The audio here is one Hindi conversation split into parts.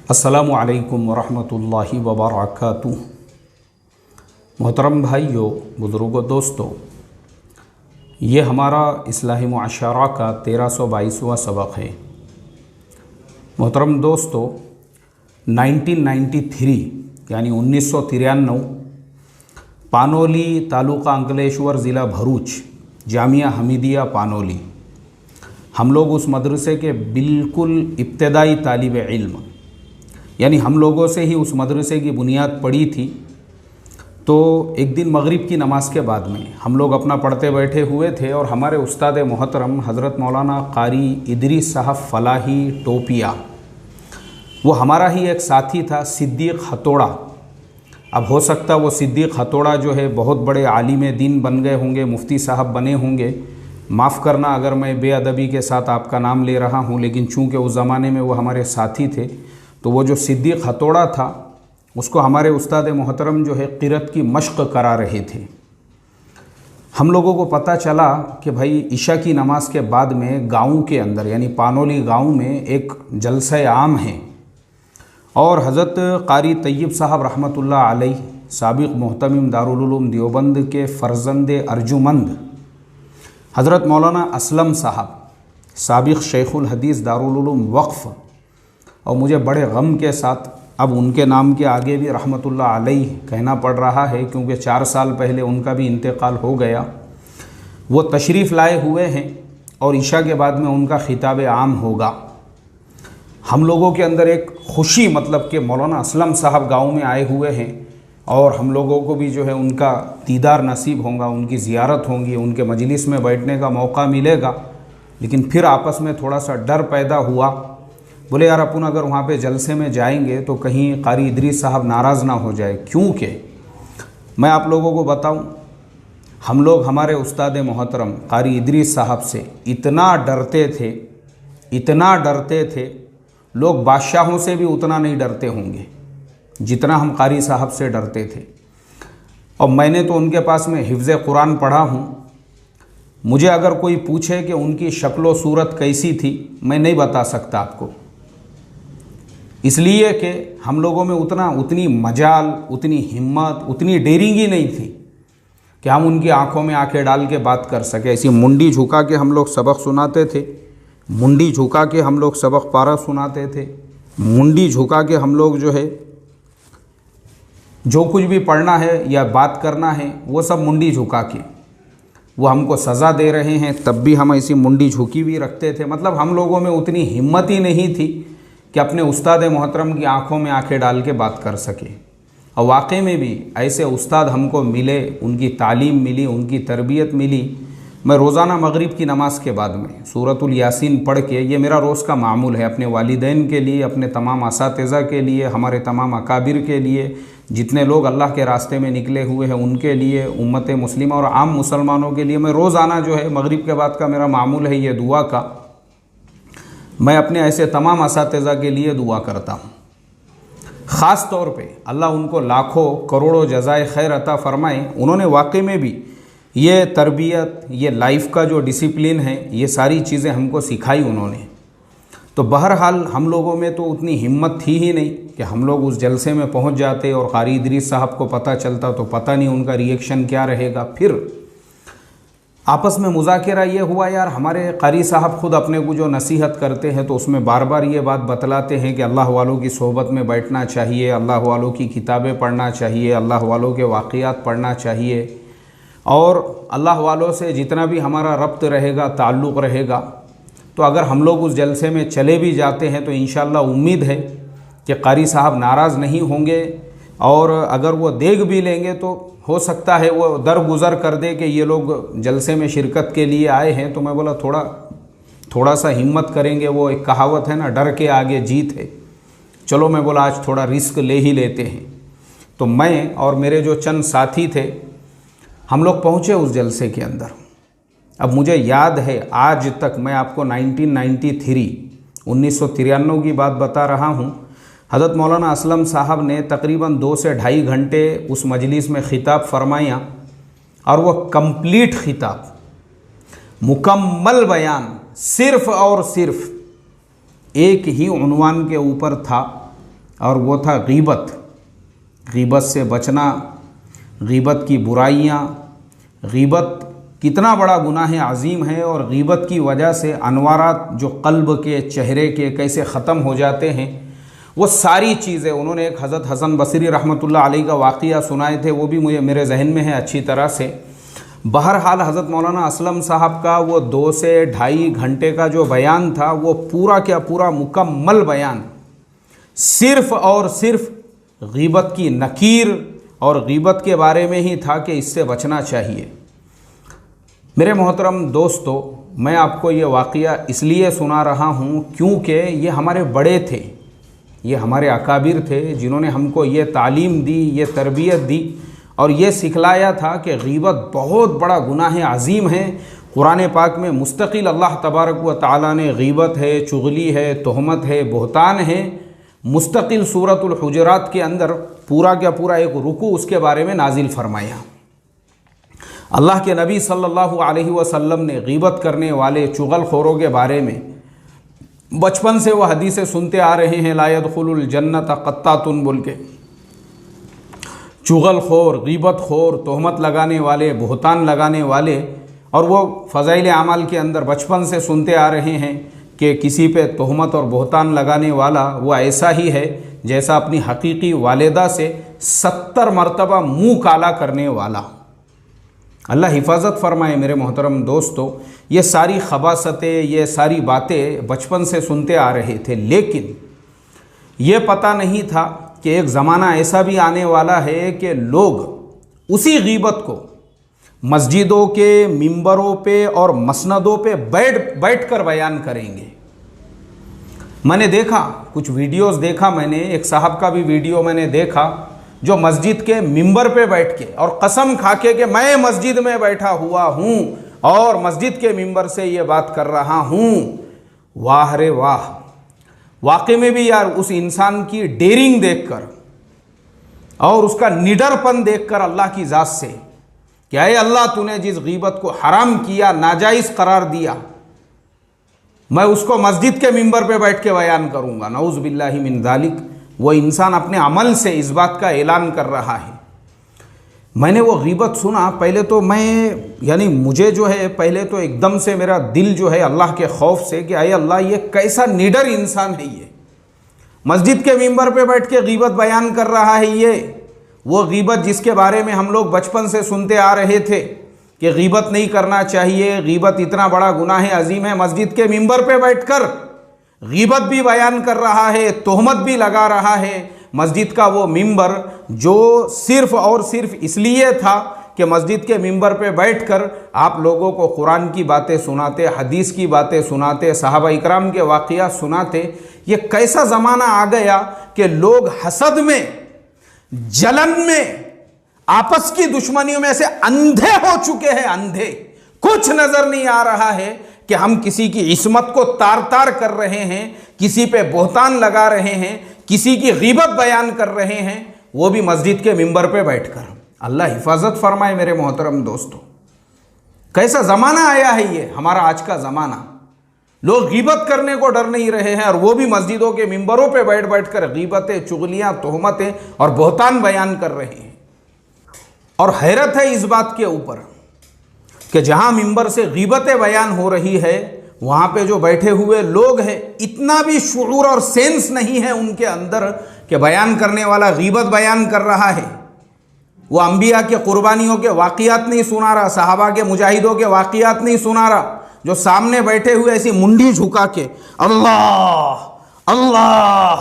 अस्सलामु अलैकुम वरहमतुल्लाहि वबरकातुहू। मोहतरम भाइयों, बुज़ुर्गों, दोस्तों, ये हमारा इस्लाही मुआशरा का 1322वां सबक है। मोहतरम दोस्तों, 1993 यानी 1993 पानोली तालुका अंकलेश्वर ज़िला भरूच, जामिया हमीदिया पानोली, हम लोग उस मदरसे के बिल्कुल इब्तदाई तालिब इल्म, यानी हम लोगों से ही उस मदरसे की बुनियाद पड़ी थी। तो एक दिन मगरिब की नमाज़ के बाद में हम लोग अपना पढ़ते बैठे हुए थे और हमारे उस्ताद मोहतरम हज़रत मौलाना कारी इदरीस साहब फलाही टोपिया, वो हमारा ही एक साथी था, सिद्दीक़ हथौड़ा। अब हो सकता वो सिद्दीक़ हथौड़ा जो है बहुत बड़े आलिम दीन बन गए होंगे, मुफ्ती साहब बने होंगे। माफ़ करना अगर मैं बेअदबी के साथ आपका नाम ले रहा हूँ, लेकिन चूँकि उस ज़माने में वो हमारे साथी थे, तो वो जो सिद्दीक़ हथौड़ा था उसको हमारे उस्ताद मोहतरम जो है क़िरत की मश्क़ करा रहे थे। हम लोगों को पता चला कि भाई इशा की नमाज़ के बाद में गाँव के अंदर यानी पानोली गाँव में एक जलसा आम है और हज़रत कारी तैयब साहब रहमतुल्लाह अलैह, साबिक़ मोहतमिम दारुल उलूम देवबंद के फ़र्जंद अर्जुमंद हज़रत मौलाना असलम साहब, साबिक़ शेखुल हदीस दारुल उलूम वक्फ़, और मुझे बड़े गम के साथ अब उनके नाम के आगे भी रहमतुल्लाह अलैह कहना पड़ रहा है, क्योंकि 4 साल पहले उनका भी इंतकाल हो गया। वो तशरीफ़ लाए हुए हैं और इशा के बाद में उनका खिताब आम होगा। हम लोगों के अंदर एक खुशी, मतलब कि मौलाना असलम साहब गाँव में आए हुए हैं और हम लोगों को भी जो है उनका दीदार नसीब होगा, उनकी ज़ियारत होंगी, उनके मजलिस में बैठने का मौका मिलेगा। लेकिन फिर आपस में थोड़ा सा डर पैदा हुआ। बोले यार अपन अगर वहाँ पे जलसे में जाएंगे तो कहीं कारी इदरीस साहब नाराज़ ना हो जाए, क्योंकि मैं आप लोगों को बताऊं, हम लोग हमारे उस्ताद मोहतरम कारी इदरीस साहब से इतना डरते थे, लोग बादशाहों से भी उतना नहीं डरते होंगे जितना हम कारी साहब से डरते थे। और मैंने तो उनके पास में हिफ्ज़ कुरान पढ़ा हूँ। मुझे अगर कोई पूछे कि उनकी शक्ल व सूरत कैसी थी, मैं नहीं बता सकता आपको, इसलिए कि हम लोगों में उतनी मजाल, उतनी हिम्मत, उतनी डेरिंगी नहीं थी कि हम उनकी आंखों में आंखें डाल के बात कर सके। ऐसी मुंडी झुका के हम लोग सबक सुनाते थे, मुंडी झुका के हम लोग सबक पारा सुनाते थे, मुंडी झुका के हम लोग जो है जो कुछ भी पढ़ना है या बात करना है वो सब मुंडी झुका के, वो हमको सज़ा दे रहे हैं तब भी हम ऐसी मुंडी झुकी भी रखते थे। मतलब हम लोगों में उतनी हिम्मत ही नहीं थी कि अपने उस्ताद मोहतरम की आंखों में आंखें डाल के बात कर सके। और वाकई में भी ऐसे उस्ताद हमको मिले, उनकी तालीम मिली, उनकी तरबियत मिली। मैं रोज़ाना मगरिब की नमाज़ के बाद में सूरतुल यासीन पढ़ के, ये मेरा रोज़ का मामूल है, अपने वालिदैन के लिए, अपने तमाम असातिज़ा के लिए, हमारे तमाम अकाबिर के लिए, जितने लोग अल्लाह के रास्ते में निकले हुए हैं उनके लिए, उम्मत मुस्लिमा और आम मुसलमानों के लिए मैं रोज़ाना जो है मगरिब के बाद का मेरा मामूल है ये दुआ का। मैं अपने ऐसे तमाम असातिज़ा के लिए दुआ करता हूँ। ख़ास तौर पे अल्लाह उनको लाखों करोड़ों जज़ाए खैर अता फ़रमाए। उन्होंने वाकई में भी ये तरबियत, ये लाइफ का जो डिसिप्लिन है, ये सारी चीज़ें हमको सिखाई उन्होंने। तो बहरहाल हम लोगों में तो उतनी हिम्मत थी ही नहीं कि हम लोग उस जलसे में पहुंच जाते और कारी इदरीस साहब को पता चलता तो पता नहीं उनका रिएक्शन क्या रहेगा। फिर आपस में मुज़ाकिरा ये हुआ, यार हमारे कारी साहब ख़ुद अपने को जो नसीहत करते हैं तो उसमें बार बार ये बात बतलाते हैं कि अल्लाह वालों की सोहबत में बैठना चाहिए, अल्लाह वालों की किताबें पढ़ना चाहिए, अल्लाह वालों के वाक़ियात पढ़ना चाहिए, और अल्लाह वालों से जितना भी हमारा रब्त रहेगा, ताल्लुक़ रहेगा। तो अगर हम लोग उस जलसे में चले भी जाते हैं तो इंशाअल्लाह उम्मीद है कि कारी साहब नाराज़ नहीं होंगे, और अगर वो देख भी लेंगे तो हो सकता है वो दरगुज़र कर दे कि ये लोग जलसे में शिरकत के लिए आए हैं। तो मैं बोला थोड़ा सा हिम्मत करेंगे। वो एक कहावत है ना, डर के आगे जीत है। चलो मैं बोला आज थोड़ा रिस्क ले ही लेते हैं। तो मैं और मेरे जो चंद साथी थे हम लोग पहुँचे उस जलसे के अंदर। अब मुझे याद है आज तक, मैं आपको 1993 की बात बता रहा हूँ। हज़रत मौलाना असलम साहब ने तकरीबन 2 से ढाई घंटे उस मजलिस में ख़िताब फरमाया, और वह कंप्लीट ख़िताब, मुकम्मल बयान सिर्फ़ और सिर्फ़ एक ही उन्वान के ऊपर था, और वो था गीबत। गीबत से बचना, गीबत की बुराइयाँ। गीबत कितना बड़ा गुनाह अज़ीम है और गीबत की वजह से अनवारात जो क़ल्ब के, चेहरे के कैसे ख़त्म हो जाते हैं, वो सारी चीज़ें उन्होंने एक हज़रत हसन बसरी रहमतुल्लाह अलैह का वाक़या सुनाए थे, वो भी मुझे मेरे जहन में है अच्छी तरह से। बहरहाल हज़रत मौलाना असलम साहब का वो 2 से 2.5 घंटे का जो बयान था, वो पूरा क्या पूरा मुकम्मल बयान सिर्फ़ और सिर्फ गीबत की नकीर और गीबत के बारे में ही था कि इससे बचना चाहिए। मेरे मोहतरम दोस्तों, मैं आपको ये वाक़या इसलिए सुना रहा हूँ क्योंकि ये हमारे बड़े थे, ये हमारे अकाबिर थे जिन्होंने हमको ये तालीम दी, ये तरबियत दी और ये सिखलाया था कि गीबत बहुत बड़ा गुनाह अज़ीम है। कुरान पाक में मुस्तकिल अल्लाह तबारक व तआला ने गीबत है, चुगली है, तोहमत है, बहतान है, मुस्तकिल सूरतुल हुजरात के अंदर पूरा क्या पूरा एक रुकू उसके बारे में नाजिल फरमाया। अल्लाह के नबी सल्लल्लाहु अलैहि वसल्लम ने गीबत करने वाले चुगलखोरों के बारे में बचपन से वह हदीसें सुनते आ रहे हैं, ला यदखुलुल जन्नत क़त्तातुन बोल के। चुगलखोर, गीबतखोर, तोहमत लगाने वाले, बहतान लगाने वाले, और वो फ़ज़ाइल आमाल के अंदर बचपन से सुनते आ रहे हैं कि किसी पे तोहमत और बहतान लगाने वाला वो ऐसा ही है जैसा अपनी हकीकी वालिदा से 70 मरतबा मुँह काला करने वाला। अल्लाह हिफाजत फरमाए मेरे मोहतरम दोस्तों। ये सारी खबासतें, ये सारी बातें बचपन से सुनते आ रहे थे, लेकिन ये पता नहीं था कि एक ज़माना ऐसा भी आने वाला है कि लोग उसी गीबत को मस्जिदों के मिंबरों पे और मसनदों पे बैठ कर बयान करेंगे। मैंने देखा, कुछ वीडियोस देखा मैंने, एक साहब का भी वीडियो मैंने देखा जो मस्जिद के मिंबर पे बैठ के और कसम खा के कि मैं मस्जिद में बैठा हुआ हूँ और मस्जिद के मिंबर से ये बात कर रहा हूँ। वाह रे वाह! वाकई में भी यार उस इंसान की डेयरिंग देखकर और उसका निडरपन देखकर अल्लाह की ज़ात से, क्या है अल्लाह तूने जिस गीबत को हराम किया, नाजायज़ करार दिया, मैं उसको मस्जिद के मिंबर पे बैठ के बयान करूँगा। नऊज़ बिल्लाहि मिन ज़ालिक। वो इंसान अपने अमल से इस बात का ऐलान कर रहा है। मैंने वो गीबत सुना, पहले तो यानी मुझे जो है पहले तो एकदम से मेरा दिल जो है अल्लाह के खौफ से कि आए अल्लाह ये कैसा निडर इंसान है, ये मस्जिद के मिंबर पे बैठ के गीबत बयान कर रहा है। ये वो गीबत जिसके बारे में हम लोग बचपन से सुनते आ रहे थे कि गीबत नहीं करना चाहिए, गीबत इतना बड़ा गुनाह अजीम है, मस्जिद के मिंबर पे बैठकर गीबत भी बयान कर रहा है, तोहमत भी लगा रहा है। मस्जिद का वो मिंबर जो सिर्फ और सिर्फ इसलिए था कि मस्जिद के मिंबर पे बैठकर आप लोगों को कुरान की बातें सुनाते, हदीस की बातें सुनाते, सहाबा इकराम के वाक़िया सुनाते। ये कैसा ज़माना आ गया कि लोग हसद में, जलन में, आपस की दुश्मनियों में ऐसे अंधे हो चुके हैं, अंधे। कुछ नजर नहीं आ रहा है कि हम किसी की इस्मत को तार तार कर रहे हैं, किसी पे बहतान लगा रहे हैं, किसी की गीबत बयान कर रहे हैं, वो भी मस्जिद के मिंबर पे बैठकर। अल्लाह हिफाजत फरमाए मेरे मोहतरम दोस्तों। कैसा ज़माना आया है ये हमारा आज का ज़माना। लोग गीबत करने को डर नहीं रहे हैं और वो भी मस्जिदों के मिंबरों पे बैठ बैठ कर गीबतें, चुगलियाँ, तोहमतें और बहतान बयान कर रहे हैं। और हैरत है इस बात के ऊपर कि जहाँ मिंबर से गीबतें बयान हो रही है, वहाँ पे जो बैठे हुए लोग हैं इतना भी शुऊर और सेंस नहीं है उनके अंदर कि बयान करने वाला गीबत बयान कर रहा है। वो अंबिया के कुर्बानियों के वाक़ियात नहीं सुना रहा, सहाबा के मुजाहिदों के वाक़ियात नहीं सुना रहा, जो सामने बैठे हुए ऐसी मुंडी झुका के अल्लाह अल्लाह,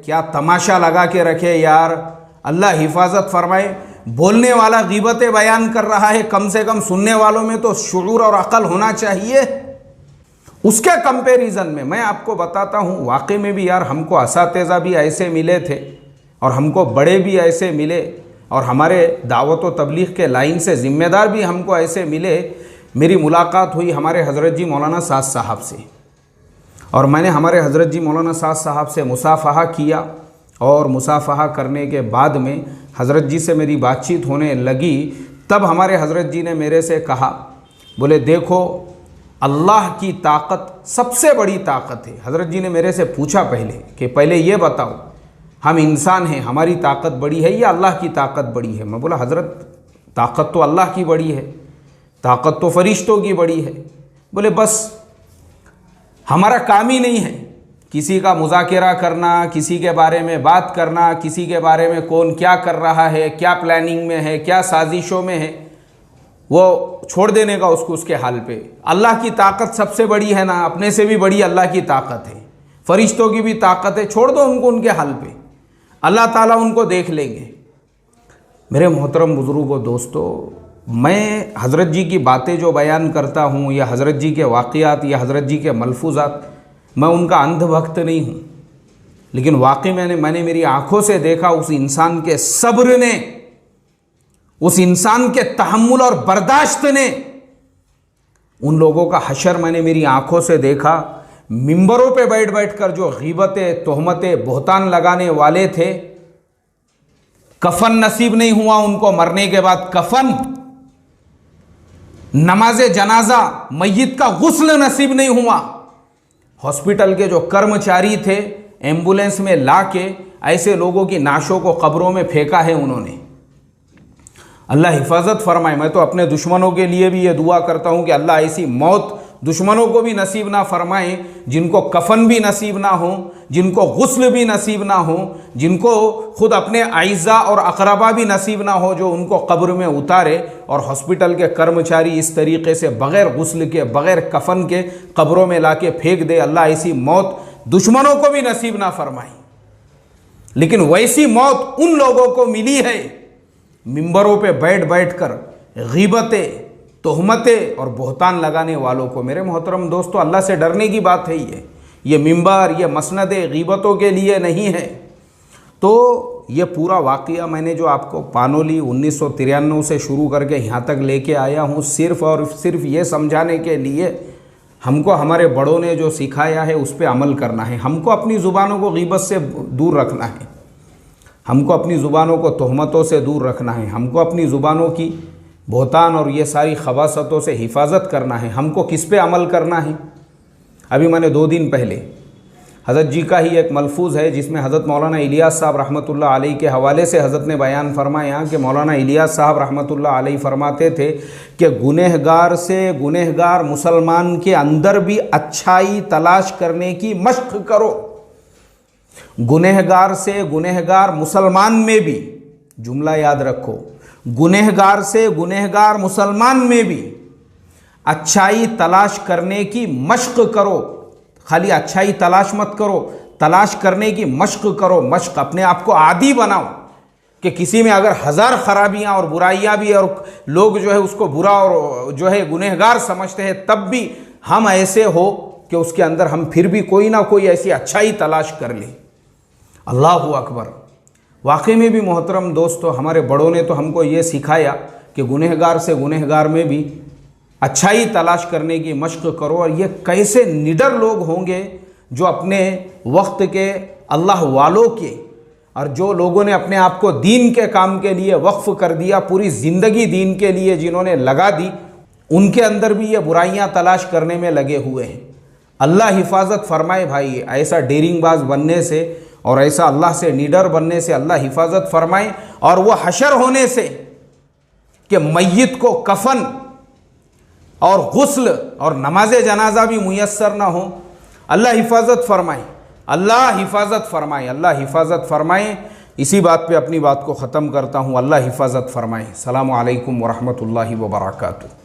क्या तमाशा लगा के रखे यार। अल्लाह हिफाजत फरमाए। बोलने वाला गीबतें बयान कर रहा है, कम से कम सुनने वालों में तो शुऊर और अकल होना चाहिए। उसके कंपैरिजन में मैं आपको बताता हूँ, वाकई में भी यार हमको असातिज़ा भी ऐसे मिले थे और हमको बड़े भी ऐसे मिले और हमारे दावत व तबलीग के लाइन से ज़िम्मेदार भी हमको ऐसे मिले। मेरी मुलाकात हुई हमारे हज़रत जी मौलाना साद साहब से और मैंने हमारे हज़रत जी मौलाना साद साहब से मुसाफ़हा किया और मुसाफ़हा करने के बाद में हज़रत जी से मेरी बातचीत होने लगी। तब हमारे हज़रत जी ने मेरे से कहा, बोले देखो अल्लाह की ताकत सबसे बड़ी ताकत है। हज़रत जी ने मेरे से पूछा पहले कि पहले ये बताओ हम इंसान हैं, हमारी ताकत बड़ी है या अल्लाह की ताकत बड़ी है? मैं बोला हज़रत ताकत तो अल्लाह की बड़ी है, ताकत तो फरिश्तों की बड़ी है। बोले बस हमारा काम ही नहीं है किसी का मुज़ाकरा करना, किसी के बारे में बात करना, किसी के बारे में कौन क्या कर रहा है, क्या प्लानिंग में है, क्या साजिशों में है, वो छोड़ देने का उसको उसके हाल पे। अल्लाह की ताकत सबसे बड़ी है ना, अपने से भी बड़ी अल्लाह की ताकत है, फरिश्तों की भी ताकत है, छोड़ दो उनको उनके हाल पे, अल्लाह ताला उनको देख लेंगे। मेरे मोहतरम बुज़ुर्गों, दोस्तों, मैं हज़रत जी की बातें जो बयान करता हूँ या हज़रत जी के वाक़ियात या हज़रत जी के मलफूज़ात, मैं उनका अंधभक्त नहीं हूँ, लेकिन वाकई मैंने मेरी आँखों से देखा उस इंसान के सब्र ने, उस इंसान के तहम्मुल और बर्दाश्त ने, उन लोगों का हशर मैंने मेरी आँखों से देखा। मिंबरों पे बैठ बैठ कर जो गीबतें, तोहमतें, बोहतान लगाने वाले थे, कफन नसीब नहीं हुआ उनको, मरने के बाद कफन, नमाज जनाजा, मय्यत का गुस्ल नसीब नहीं हुआ। हॉस्पिटल के जो कर्मचारी थे, एम्बुलेंस में लाके ऐसे लोगों की नाशों को कब्रों में फेंका है उन्होंने। अल्लाह हिफाजत फरमाए। मैं तो अपने दुश्मनों के लिए भी ये दुआ करता हूँ कि अल्लाह ऐसी मौत दुश्मनों को भी नसीब ना फरमाए, जिनको कफन भी नसीब ना हो, जिनको गुस्ल भी नसीब ना हो, जिनको खुद अपने आइज़ा और अकरबा भी नसीब ना हो, जो उनको कब्र में उतारे। और हॉस्पिटल के कर्मचारी इस तरीके से बग़ैर गुस्ल के, बग़ैर कफन के कब्रों में लाके फेंक दे, अल्लाह ऐसी मौत दुश्मनों को भी नसीब ना फरमाए। लेकिन वैसी मौत उन लोगों को मिली है मिंबरों पे बैठ बैठ कर गीबतें, तोहमतें और बोहतान लगाने वालों को। मेरे मोहतरम दोस्तों, अल्लाह से डरने की बात है ये मिंबर, ये मसनदे गीबतों के लिए नहीं है। तो ये पूरा वाक़या मैंने जो आपको पानोली 1993 से शुरू करके यहाँ तक लेके आया हूँ, सिर्फ़ और सिर्फ ये समझाने के लिए हमको हमारे बड़ों ने जो सिखाया है उस पर अमल करना है। हमको अपनी ज़ुबानों को गीबत से दूर रखना है, हमको अपनी ज़ुबानों को तोहमतों से दूर रखना है, हमको अपनी ज़ुबानों की बोहतान और ये सारी खबासतों से हिफाजत करना है। हमको किस पे अमल करना है? अभी मैंने 2 दिन पहले हज़रत जी का ही एक मलफूज़ है जिसमें हज़रत मौलाना इलियास साहब रहमतुल्लाह अलैह के हवाले से हज़रत ने बयान फरमाया कि मौलाना इलियास साहब रहमतुल्लाह अलैह फरमाते थे कि गुनहगार से गुनहगार मुसलमान के अंदर भी अच्छाई तलाश करने की मश्क करो। गुनहगार से गुनहगार मुसलमान में भी, जुमला याद रखो, गुनहगार से गुनहगार मुसलमान में भी अच्छाई तलाश करने की मश्क करो। खाली अच्छाई तलाश मत करो, तलाश करने की मश्क करो। मश्क, अपने आप को आदी बनाओ कि किसी में अगर 1000 खराबियां और बुराइयां भी और लोग जो है उसको बुरा और जो है गुनहगार समझते हैं, तब भी हम ऐसे हो कि उसके अंदर हम फिर भी कोई ना कोई ऐसी अच्छाई तलाश कर ले। अल्लाहु अकबर। वाकई में भी मोहतरम दोस्तों, हमारे बड़ों ने तो हमको ये सिखाया कि गुनहगार से गुनहगार में भी अच्छाई तलाश करने की मश्क करो। और ये कैसे निडर लोग होंगे जो अपने वक्त के अल्लाह वालों के, और जो लोगों ने अपने आप को दीन के काम के लिए वक्फ कर दिया, पूरी ज़िंदगी दीन के लिए जिन्होंने लगा दी, उनके अंदर भी ये बुराइयां तलाश करने में लगे हुए हैं। अल्लाह हिफाजत फरमाए भाई, ऐसा डेरिंगबाज बनने से और ऐसा अल्लाह से निडर बनने से अल्लाह हिफाजत फरमाए। और वह हशर होने से कि मय्यत को कफन और गुस्ल और नमाज जनाजा भी मुयस्सर ना हो, अल्लाह हिफाजत फरमाए, अल्लाह हिफाजत फरमाए, अल्लाह हिफाजत फरमाए। इसी बात पे अपनी बात को ख़त्म करता हूँ। अल्लाह हिफाजत फरमाए। अस्सलामु अलैकुम वरहमतुल्लाहि वबरकातुहू।